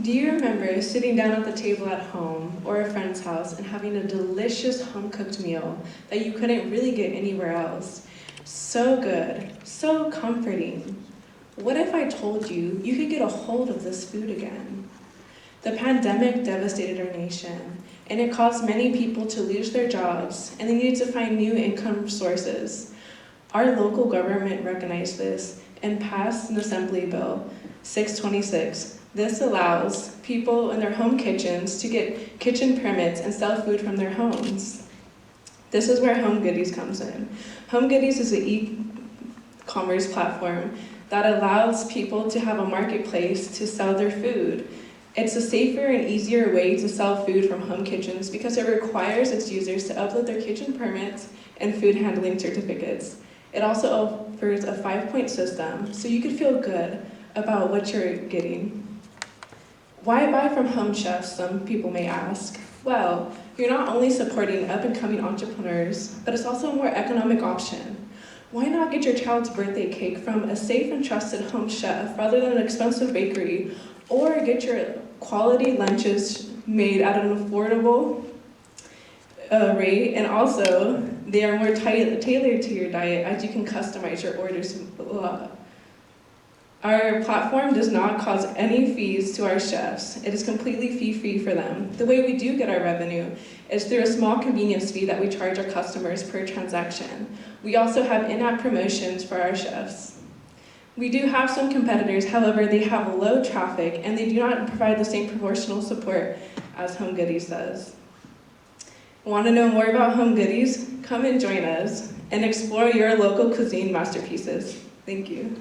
Do you remember sitting down at the table at home or a friend's house and having a delicious home-cooked meal that you couldn't really get anywhere else? So good, so comforting. What if I told you you could get a hold of this food again? The pandemic devastated our nation, and it caused many people to lose their jobs, and they needed to find new income sources. Our local government recognized this and passed an Assembly Bill 626. This allows people in their home kitchens to get kitchen permits and sell food from their homes. This is where Home Goodies comes in. Home Goodies is an e-commerce platform that allows people to have a marketplace to sell their food. It's a safer and easier way to sell food from home kitchens because it requires its users to upload their kitchen permits and food handling certificates. It also offers a 5-point system, so you can feel good about what you're getting. Why buy from home chefs, some people may ask? Well, you're not only supporting up-and-coming entrepreneurs, but it's also a more economic option. Why not get your child's birthday cake from a safe and trusted home chef rather than an expensive bakery, or get your quality lunches made at an affordable rate, and also they are more tailored to your diet as you can customize your orders. Our platform does not cost any fees to our chefs. It is completely fee-free for them. The way we do get our revenue is through a small convenience fee that we charge our customers per transaction. We also have in-app promotions for our chefs. We do have some competitors, however, they have low traffic and they do not provide the same proportional support as Home Goodies does. Want to know more about Home Goodies? Come and join us and explore your local cuisine masterpieces. Thank you.